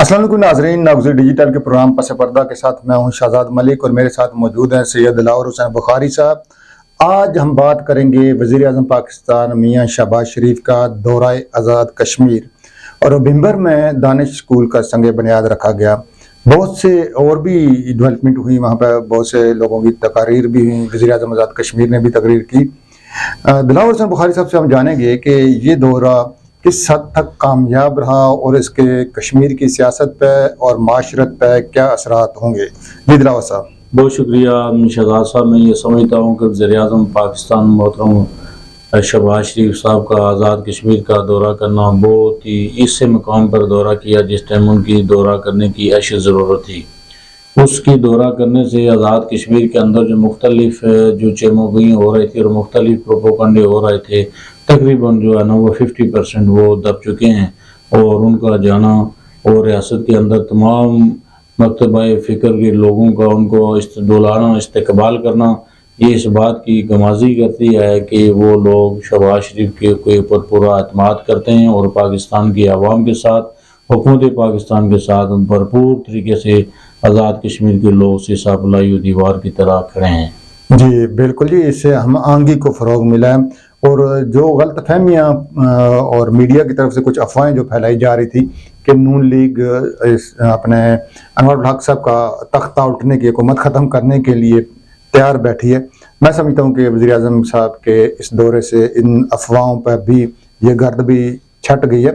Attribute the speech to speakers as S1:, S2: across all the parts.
S1: السلام علیکم ناظرین، ناگزیر ڈیجیٹل کے پروگرام پس پردہ کے ساتھ میں ہوں شہزاد ملک اور میرے ساتھ موجود ہیں سید دلاور حسین بخاری صاحب۔ آج ہم بات کریں گے وزیر اعظم پاکستان میاں شہباز شریف کا دورہ آزاد کشمیر اور نومبر میں دانش اسکول کا سنگ بنیاد رکھا گیا۔ بہت سے اور بھی ڈیولپمنٹ ہوئی وہاں پہ، بہت سے لوگوں کی تقاریر بھی ہوئی، وزیر اعظم آزاد کشمیر نے بھی تقریر کی۔ دلاور حسین بخاری صاحب سے ہم جانیں گے کہ یہ دورہ کس حد تک کامیاب رہا اور اس کے کشمیر کی سیاست پہ اور معاشرت پہ کیا اثرات ہوں گے۔ جی دلاور صاحب۔
S2: بہت شکریہ شہزاد صاحب۔ میں یہ سمجھتا ہوں کہ وزیر اعظم پاکستان محترم شہباز شریف صاحب کا آزاد کشمیر کا دورہ کرنا بہت ہی اس سے مقام پر دورہ کیا جس ٹائم ان کی دورہ کرنے کی اشد ضرورت تھی۔ اس کی دورہ کرنے سے آزاد کشمیر کے اندر جو مختلف جو چیموگوئیں ہو رہی تھی اور مختلف پروپوگنڈے ہو رہے تھے، تقریباً جو ہے نا وہ 50% وہ دب چکے ہیں، اور ان کا جانا اور ریاست کے اندر تمام مکتبہ فکر کے لوگوں کا ان کو دلانا استقبال کرنا یہ اس بات کی گمازی کرتی ہے کہ وہ لوگ شہباز شریف کے اوپر پورا اعتماد کرتے ہیں اور پاکستان کی عوام کے ساتھ، حکومت پاکستان کے ساتھ بھرپور طریقے سے آزاد کشمیر کے لوگ سیسا پلائی و دیوار کی طرح کھڑے ہیں۔
S1: جی بالکل جی، اس سے ہم آہنگی کو فروغ ملا ہے، اور جو غلط فہمیاں اور میڈیا کی طرف سے کچھ افواہیں جو پھیلائی جا رہی تھی کہ نون لیگ اپنے انور الحق صاحب کا تختہ اٹھنے کی، حکومت ختم کرنے کے لیے تیار بیٹھی ہے، میں سمجھتا ہوں کہ وزیر اعظم صاحب کے اس دورے سے ان افواہوں پر بھی یہ گرد بھی چھٹ گئی ہے۔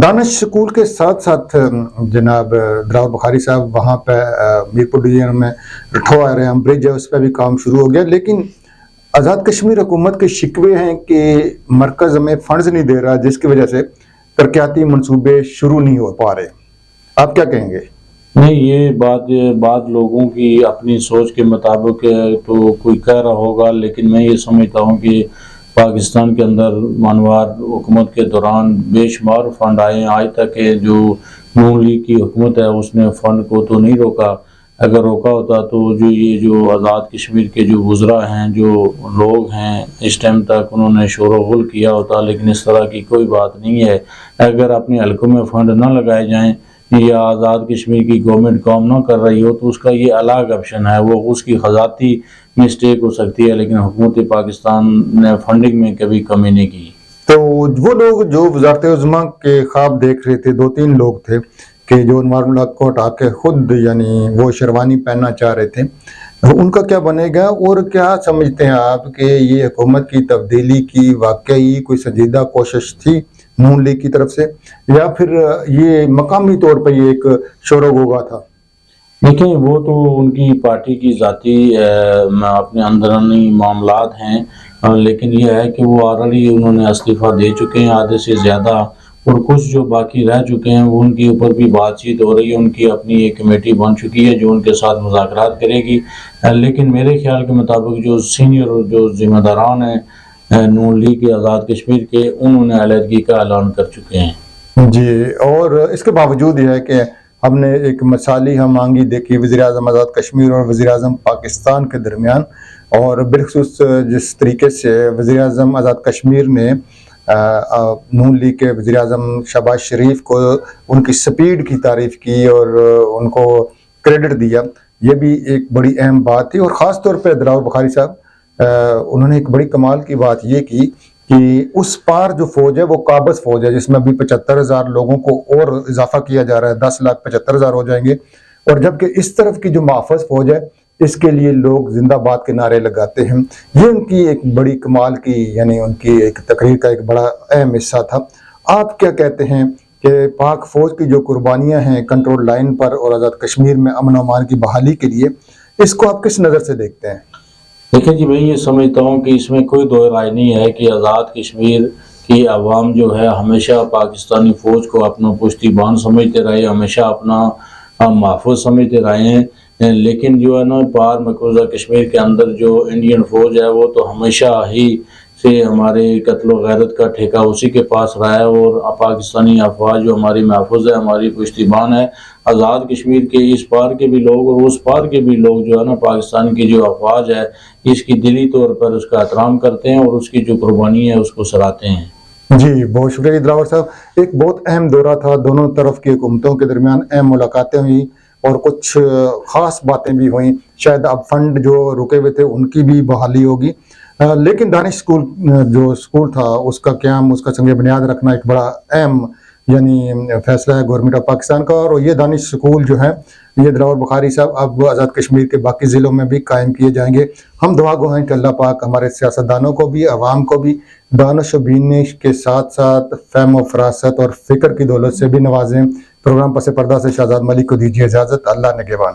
S1: دانش اسکول کے ساتھ ساتھ جناب دلاور بخاری صاحب وہاں پہ میرپور ڈویژن میں رٹھوا ریام برج ہے، اس پہ بھی کام شروع ہو گیا، لیکن آزاد کشمیر حکومت کے شکوے ہیں کہ مرکز ہمیں فنڈز نہیں دے رہا، جس کی وجہ سے ترقیاتی منصوبے شروع نہیں ہو پا رہے۔ آپ کیا کہیں گے؟
S2: نہیں، یہ بات لوگوں کی اپنی سوچ کے مطابق تو کوئی کہہ رہا ہوگا، لیکن میں یہ سمجھتا ہوں کہ پاکستان کے اندر مانوار حکومت کے دوران بے شمار فنڈ آئے ہیں۔ آج تک جو نون لیگ کی حکومت ہے اس نے فنڈ کو تو نہیں روکا، اگر روکا ہوتا تو جو آزاد کشمیر کے جو وزراء ہیں، جو لوگ ہیں، اس ٹائم تک انہوں نے شور و غل کیا ہوتا، لیکن اس طرح کی کوئی بات نہیں ہے۔ اگر اپنے حلقوں میں فنڈ نہ لگائے جائیں یا آزاد کشمیر کی گورنمنٹ کام نہ کر رہی ہو تو اس کا یہ الگ آپشن ہے، وہ اس کی خزانتی مسٹیک ہو سکتی ہے، لیکن حکومت پاکستان نے فنڈنگ میں کبھی کمی نہیں کی۔
S1: تو وہ لوگ جو وزارت عظمیٰ کے خواب دیکھ رہے تھے، 2-3 لوگ تھے کہ جو انوار الحق کو ہٹا کے خود یعنی وہ شیروانی پہننا چاہ رہے تھے، ان کا کیا بنے گا؟ اور کیا سمجھتے ہیں آپ کہ یہ حکومت کی تبدیلی کی واقعی کوئی سنجیدہ کوشش تھی نون لیگ کی طرف سے، یا پھر یہ مقامی طور پہ یہ ایک شور و غوغا تھا؟
S2: دیکھیں، وہ تو ان کی پارٹی کی ذاتی اپنے اندرونی معاملات ہیں، لیکن یہ ہے کہ وہ آلریڈی انہوں نے استعفیٰ دے چکے ہیں آدھے سے زیادہ، اور کچھ جو باقی رہ چکے ہیں وہ ان کے اوپر بھی بات چیت ہو رہی ہے۔ ان کی اپنی ایک کمیٹی بن چکی ہے جو ان کے ساتھ مذاکرات کرے گی، لیکن میرے خیال کے مطابق جو سینئر جو ذمہ داران ہیں نون لیگ کے آزاد کشمیر کے، انہوں نے علیحدگی کا اعلان کر چکے ہیں۔
S1: جی، اور اس کے باوجود یہ ہے کہ ہم نے ایک مثالی ہم آہنگی دیکھی وزیر اعظم آزاد کشمیر اور وزیر اعظم پاکستان کے درمیان، اور بالخصوص جس طریقے سے وزیر اعظم آزاد کشمیر نے نون لیگ کے وزیر اعظم شہباز شریف کو ان کی سپیڈ کی تعریف کی اور ان کو کریڈٹ دیا، یہ بھی ایک بڑی اہم بات تھی۔ اور خاص طور پہ دلاور بخاری صاحب انہوں نے ایک بڑی کمال کی بات یہ کی کہ اس پار جو فوج ہے وہ قابض فوج ہے، جس میں ابھی 75,000 لوگوں کو اور اضافہ کیا جا رہا ہے، 10,75,000 ہو جائیں گے، اور جبکہ اس طرف کی جو محافظ فوج ہے اس کے لیے لوگ زندہ باد کے نعرے لگاتے ہیں۔ یہ ان کی ایک بڑی کمال کی یعنی ان کی ایک تقریر کا ایک بڑا اہم حصہ تھا۔ آپ کیا کہتے ہیں کہ پاک فوج کی جو قربانیاں ہیں کنٹرول لائن پر اور آزاد کشمیر میں امن و امان کی بحالی کے لیے، اس کو آپ کس نظر سے دیکھتے ہیں؟
S2: دیکھیں جی، میں یہ سمجھتا ہوں کہ اس میں کوئی دو رائے نہیں ہے کہ آزاد کشمیر کی عوام جو ہے ہمیشہ پاکستانی فوج کو اپنا پشتی بان سمجھتے رہے، ہمیشہ اپنا محفوظ سمجھتے رہے ہیں، لیکن جو ہے نا پار مقبوضہ کشمیر کے اندر جو انڈین فوج ہے وہ تو ہمیشہ ہی سے ہمارے قتل و غیرت کا ٹھیکہ اسی کے پاس رہا ہے، اور پاکستانی افواج جو ہماری محفوظ ہے، ہماری پشتی بان ہے۔ آزاد کشمیر کے اس پار کے بھی لوگ اور اس پار کے بھی لوگ جو ہے نا پاکستان کی جو افواج ہے اس کی دلی طور پر اس کا احترام کرتے ہیں اور اس کی جو قربانی ہے اس کو سراہتے ہیں۔
S1: جی بہت شکریہ دلاور صاحب. ایک بہت اہم دورہ تھا, دونوں طرف کی حکومتوں کے درمیان اہم ملاقاتیں ہوئیں اور کچھ خاص باتیں بھی ہوئیں. شاید اب فنڈ جو رکے ہوئے تھے ان کی بھی بحالی ہوگی, لیکن دانش اسکول جو اسکول تھا اس کا قیام, اس کا سنگ بنیاد رکھنا ایک بڑا اہم یعنی فیصلہ ہے گورنمنٹ آف پاکستان کا. اور یہ دانش اسکول جو ہے یہ دلاور بخاری صاحب اب آزاد کشمیر کے باقی ضلعوں میں بھی قائم کیے جائیں گے. ہم دعا گو ہیں کہ اللہ پاک ہمارے سیاستدانوں کو بھی, عوام کو بھی دانش و بینش کے ساتھ ساتھ فہم و فراست اور فکر کی دولت سے بھی نوازیں. پروگرام پس پردہ سے شہزاد ملک کو دیجیے اجازت. اللہ نگہبان.